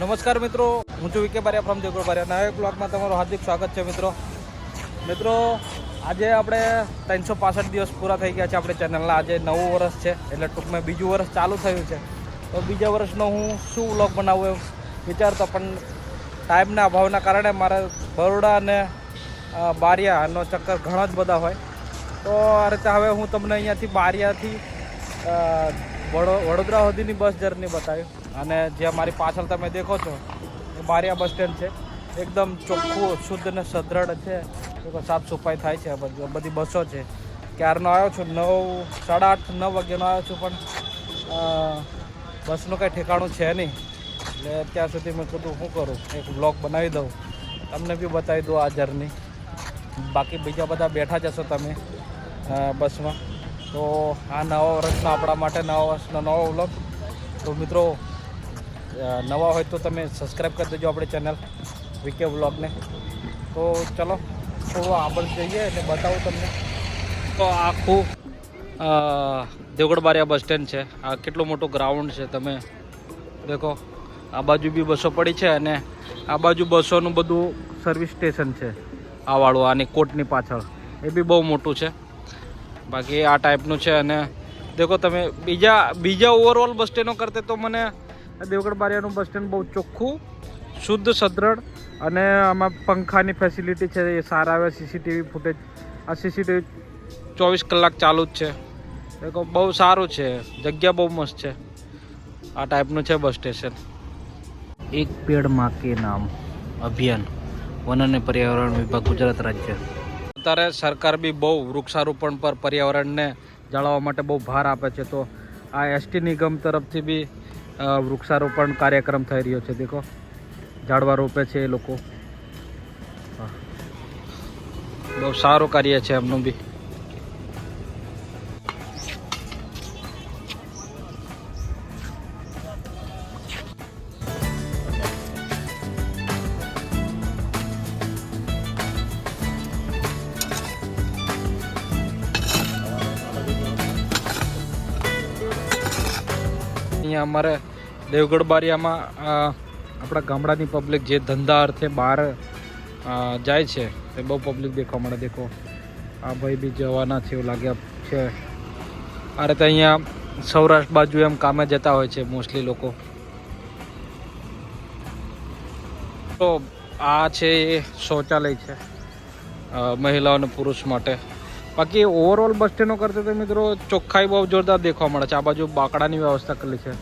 નમસ્કાર મિત્રો, હું છું વિકે બારિયા ફ્રોમ દેવગઢ બારિયા. નવા એક બ્લોગમાં તમારું હાર્દિક સ્વાગત છે મિત્રો. આજે આપણે 365 દિવસ પૂરા થઈ ગયા છે આપણી ચેનલના. આજે નવું વર્ષ છે, એટલે ટૂંકમાં બીજું વર્ષ ચાલુ થયું છે. તો બીજા વર્ષનો હું શું બ્લોગ બનાવું એમ વિચારતો, પણ ટાઈમના અભાવના કારણે મારે બરોડા અને બારિયાનો ચક્કર ઘણા જ બધા હોય. તો આ રીતે હવે હું તમને અહીંયાથી બારિયાથી વડોદરા સુધીની બસ જર્ની બતાવ્યું. અને જે મારી પાછળ તમે દેખો છો એ બારિયા બસ સ્ટેન્ડ છે. એકદમ ચોખ્ખું, શુદ્ધ અને સદ્રઢ છે. સાફ સફાઈ થાય છે, બધી બસો છે. ક્યારનો આવ્યો છું, 8:30 9 વાગ્યાનો આવ્યો છું, પણ બસનું કંઈ ઠેકાણું છે નહીં. એટલે ત્યાં સુધી મેં કીધું શું કરું, એક બ્લોગ બનાવી દઉં, તમને બી બતાવી દઉં આ જર્ની. બાકી બીજા બધા બેઠા જશો તમે બસમાં. તો આ નવા વર્ષનો આપણા માટે નવા વર્ષનો નવો બ્લોગ. તો મિત્રો નવા હોય તો તમે સબસ્ક્રાઈબ કરી દેજો આપણી ચેનલ વિકે બ્લોગને. તો ચલો થોડું આગળ જઈએ એટલે બતાવું તમને. તો આખું દેવગઢ બારિયા બસ સ્ટેન્ડ છે. આ કેટલું મોટું ગ્રાઉન્ડ છે, તમે દેખો. આ બાજુ બી બસો પડી છે અને આ બાજુ બસોનું બધું સર્વિસ સ્ટેશન છે. આ વાળું આની કોટની પાછળ એ બી બહુ મોટું છે. બાકી આ ટાઈપનું છે. અને દેખો તમે બીજા ઓવરઓલ બસ સ્ટેન્ડો કરતાં તો મને દેવગઢ બારિયાનું બસ સ્ટેન્ડ બહુ ચોખ્ખું, શુદ્ધ, સદ્રઢ, અને આમાં પંખાની ફેસિલિટી છે એ સારા આવે. સીસીટીવી ફૂટેજ, આ સીસીટીવી 24 કલાક ચાલુ જ છે. દેખો બહુ સારું છે, જગ્યા બહુ મસ્ત છે. આ ટાઈપનું છે બસ સ્ટેશન. એક પેડ માં કે નામ અભિયાન, વન અને પર્યાવરણ વિભાગ, ગુજરાત રાજ્ય. અત્યારે સરકાર બી બહુ વૃક્ષારોપણ પર, પર્યાવરણને જાળવવા માટે બહુ ભાર આપે છે. તો આ એસટી નિગમ તરફથી બી વૃક્ષારોપણ કાર્યક્રમ થઈ રહ્યો છે. દેખો ઝાડવા રોપે છે એ લોકો. બહુ સારું કાર્ય છે એમનું બી. અહીંયા અમારે દેવગઢ બારિયામાં આપણા ગામડાની પબ્લિક જે ધંધા અર્થે બહાર જાય છે એ બહુ પબ્લિક દેખવા મળે. દેખો આ ભાઈ બી જવાના છે એવું લાગ્યા છે. આ રીતે અહીંયા સૌરાષ્ટ્ર બાજુ એમ કામે જતા હોય છે મોસ્ટલી લોકો. તો આ છે એ શૌચાલય છે મહિલાઓ અને પુરુષ માટે. બાકી ઓવરઓલ બસ સ્ટેન્ડો કરતાં તો મિત્રો ચોખ્ખાઈ બહુ જોરદાર દેખવા મળે છે. આ બાજુ બાકડાની વ્યવસ્થા કરેલી છે.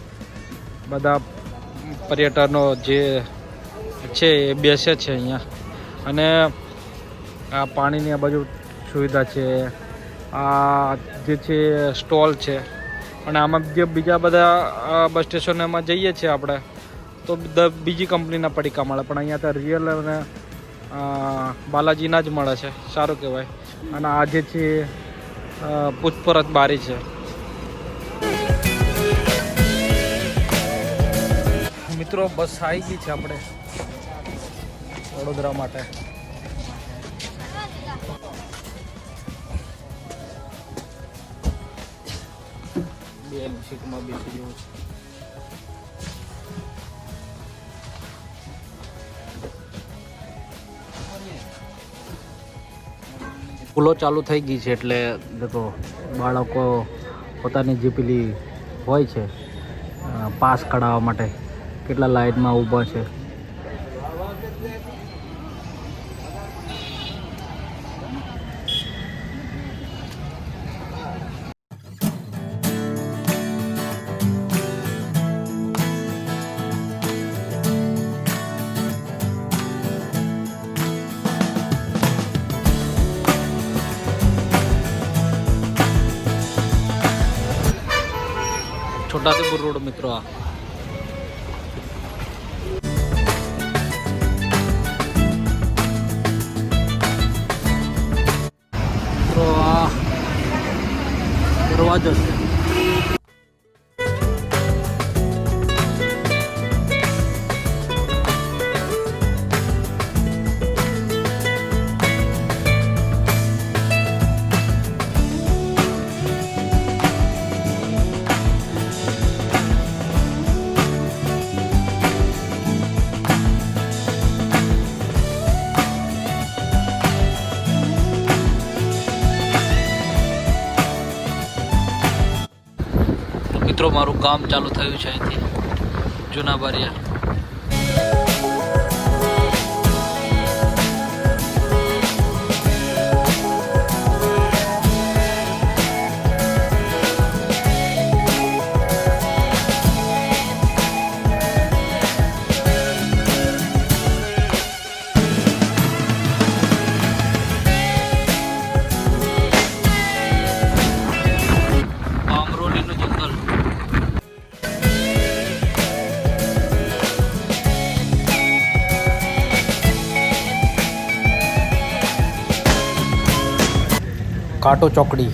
બધા પર્યટનો જે છે એ બેસે છે અહીંયા. અને આ પાણીની આ બાજુ સુવિધા છે. આ જે છે સ્ટોલ છે. અને આમાં જે બીજા બધા બસ સ્ટેશનોમાં જઈએ છીએ આપણે તો બીજી કંપનીના પડીકા મળે, પણ અહીંયા તો રિયલ અને બાલાજીના જ મળે છે. સારું કહેવાય. અને આ જે છે પૂછપરછ બારી છે. મિત્રો બસ આવી ગઈ છે આપણે વડોદરા માટે. બે સીટમાં બેસી જવું છે. સ્કૂલો ચાલુ થઈ ગઈ છે એટલે દેખો બાળકો પોતાની જે પેલી હોય છે પાસ કઢાવવા માટે કેટલા લાઈનમાં ઊભા છે. છોટાઉદેપુર રોડ મિત્રો. આ મિત્રો આ દરવાજો છે. કામ ચાલુ થયું છે અહીંથી જૂના બારિયા. કાંટો ચોકડી.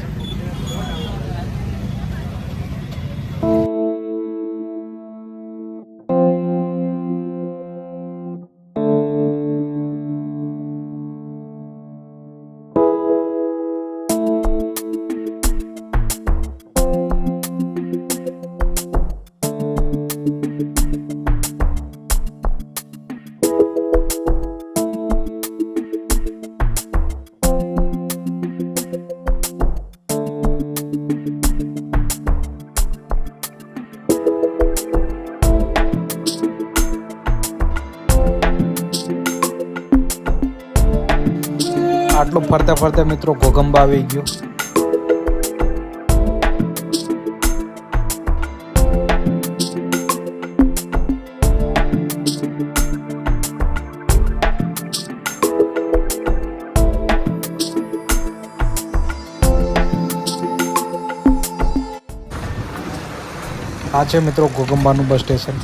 આટલું ફરતા ફરતા મિત્રો ઘોગંબા આવી ગયો. આ છે મિત્રો ઘોગંબાનું બસ સ્ટેશન.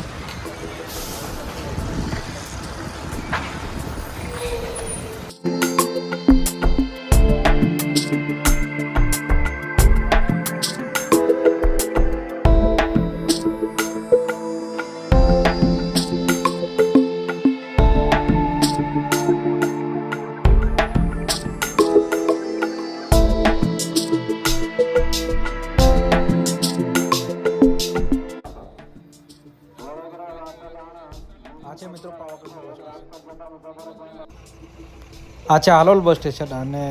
આ છે હાલોલ બસ સ્ટેશન. અને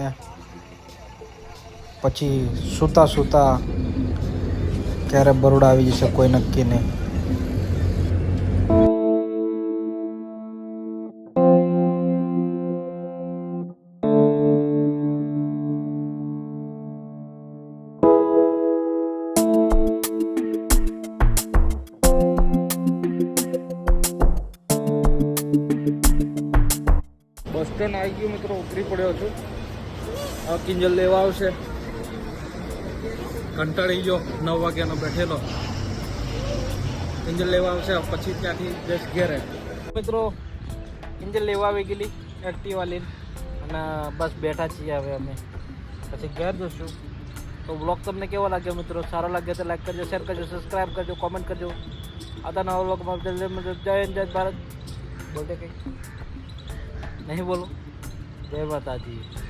પછી સૂતા સૂતા ક્યારે બરોડા આવી જશે કોઈ નક્કી નહીં. બસ સ્ટેન્ડ આવી ગયું મિત્રો, ઉતરી પડ્યો છું. હવે કિંજલ લેવા આવશે. કંટાળી ગયો, 9 વાગ્યાનો બેઠેલો. કિંજલ લેવા આવશે પછી ત્યાંથી જશ ઘેરે. મિત્રો કિંજલ લેવા આવી ગયેલી એક્ટિવા લઈને અને બસ બેઠા છીએ હવે અમે. પછી ઘેર જશું. તો બ્લોગ તમને કેવો લાગ્યો મિત્રો? સારો લાગે તો લાઈક કરજો, શેર કરજો, સબસ્ક્રાઈબ કરજો, કોમેન્ટ કરજો. આતા નવા બ્લોગમાં જય હિન્દ જય ભારત. બોલતે કંઈ નહીં બોલો. જય માતાજી.